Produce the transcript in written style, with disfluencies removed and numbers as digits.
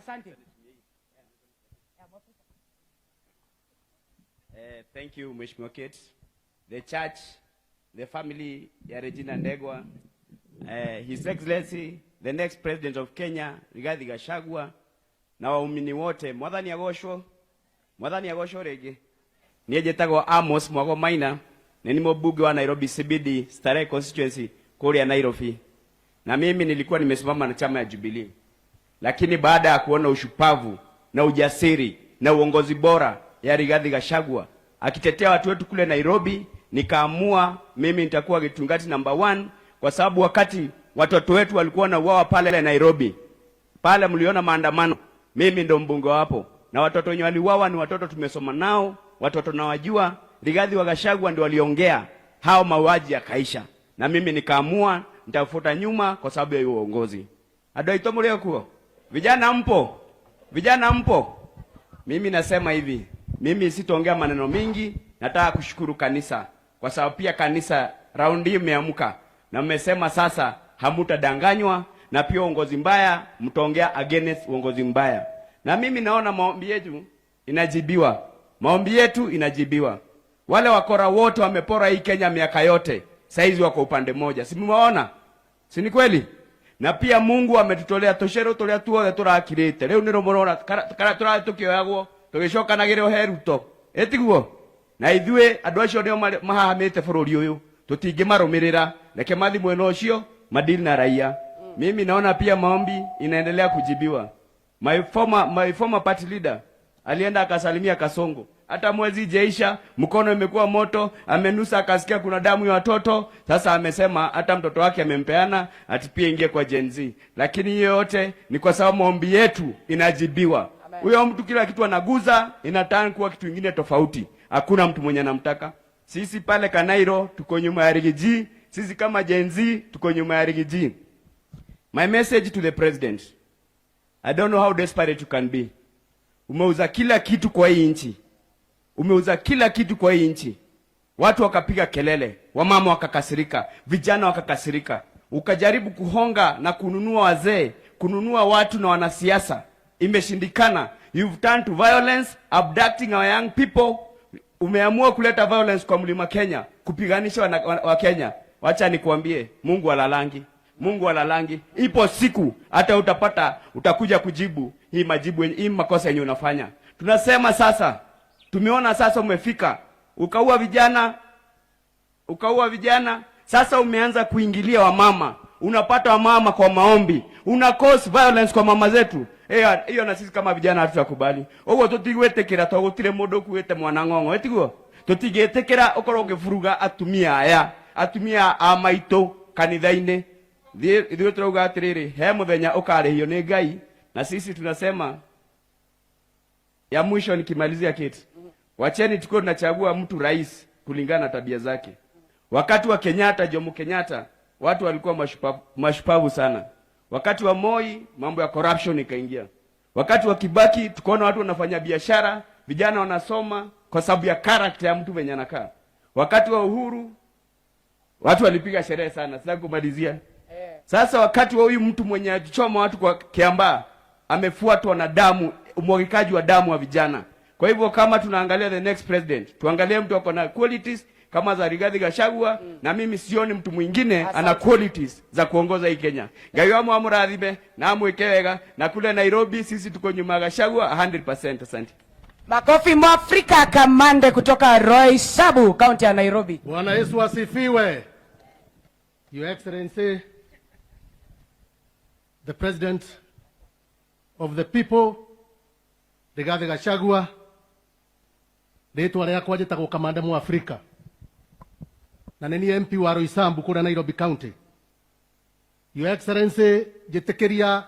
Asante. Thank you, Mheshimiwa Kate. The church, the family ya Regina Ndegwa, His Excellency, the next President of Kenya, Rigathi Gachagua, na waumini wote, mwathani agocwo rege. Niĩ njĩtagwo Amos Mwago Maina, na ni mbunge wa Nairobi CBD, Starehe constituency, kuria Nairobi. Na mimi nilikuwa nimesimama na chama ya Jubilee. Lakini baada ya kuona ushupavu na ujasiri na uongozi bora ya Rigathi Gachagua akitetea watu wetu kule Nairobi, nikaamua mimi nitakuwa Gitungati number 1, kwa sababu wakati watoto wetu walikuwa na uawa pale Nairobi, pale mliona maandamano, mimi ndo mbunge wapo, na watoto wenye waliuawa ni watoto tumesoma nao, watoto na wajua. Rigathi wa Gachagua ndio waliongea hao mauaji yakaisha, na mimi nikaamua nitafuta nyuma kwa sababu ya uongozi. Adoito mlio kuo vijana mpo, mimi nasema hivi, mimi sitaongea maneno mingi. Nataka kushukuru kanisa, kwa sababu pia kanisa raundi hii imeamka na mmesema sasa hamutadanganywa, na pia uongozi mbaya mtaongea against uongozi mbaya. Na mimi naona maombi yetu inajibiwa. Wale wakora wote wamepora hii Kenya miaka yote, saizi wako upande moja, si mmeona? Si ni kweli? Na pia Mungu ametutolea toshero tolea tuothe turakirite riu ni rumurora kara turatukioyagwo tugicokanagire heruto etiguo. Na ithue andu acio nio mahahamite bururi uyu, tutingimarumirira, reke mathi mwena ucio madili na raia. Mimi naona pia maombi inaendelea kujibiwa. My former party leader alienda akasalimia Kasongo, hata mwezi jeisha mkono imekuwa moto, amenusa akasikia kuna damu ya watoto. Sasa amesema hata mtoto wake amempeana atipie ingie kwa Gen Z. Lakini hiyo yote ni kwa sababu maombi yetu inajibiwa. Huyo mtu kila kitu anaguza inataka kuwa kitu kingine tofauti. Hakuna mtu mwenye anamtaka. Sisi pale Kanairo tuko nyuma ya Rigiji, sisi kama Gen Z tuko nyuma ya Rigiji. My message to the president, I don't know how desperate you can be. Umeuza kila kitu kwa hii nchi. Watu wakapiga kelele, wamama wakakasirika, vijana wakakasirika. Ukajaribu kuhonga na kununua wazee, kununua watu na wanasiasa. Imeshindikana. You've turned to violence, abducting our young people. Umeamua kuleta violence kwa Mlima Kenya, kupiganisha wa Kenya. Wacha nikuambie, Mungu alalangi. Ipo siku hata utakuja kujibu hii makosa yenye unafanya. Tunasema sasa, tumeona sasa umefika. Ukaua vijana, sasa umeanza kuingilia wamama. Unapata wamama kwa maombi. Una cause violence kwa mama zetu. Hiyo na sisi kama vijana hatutakubali. Ogo tutigwetekera twagutire mundu kuwete mwana ng'ong'o etiguo. Tutigetekera ukorwo ngifuruga atumia a maito kanitha-ini. Ithuĩ turauga atiriri, he muthenya ukarihio ni Ngai. Na sisi tunasema ya mwisho nikimalizia kitu. Wacheni tuko tunachagua mtu rais kulingana na tabia zake. Wakati wa Kenyatta, Jomo Kenyatta, watu walikuwa mashupavu sana. Wakati wa Moi, mambo ya corruption ikaingia. Wakati wa Kibaki, tukaona watu wanafanya biashara, vijana wanasoma kwa sababu ya character ya mtu venye anakaa. Wakati wa Uhuru, watu walipiga sherehe sana. Sasa kumalizia. Sasa wakati wa huyu mtu mwenye achoma watu kwa Kiambaa, amefuatwa na damu, umwagikaji wa damu wa vijana. Kwa hivyo kama tunaangalia the next president, tuangalie mtu ako na qualities kama za Rigathi Gachagua, na mimi sioni mtu mwingine ana qualities za kuongoza hii Kenya. Ngai wa muradhime na amweke wega, na kule Nairobi sisi tuko nyuma ya Gachagua 100%. Asante. Makofi Mwafrika Kamande kutoka Roysambu, kaunti ya Nairobi. Bwana Yesu asifiwe. Your Excellency, the President of the people, Rigathi Gachagua, ritwa riakwa njĩtagwo Kamande Mwafrika, na nĩ niĩ MP wa Roysambu kũrĩa Nairobi County. Your Excellency, njĩtĩkĩria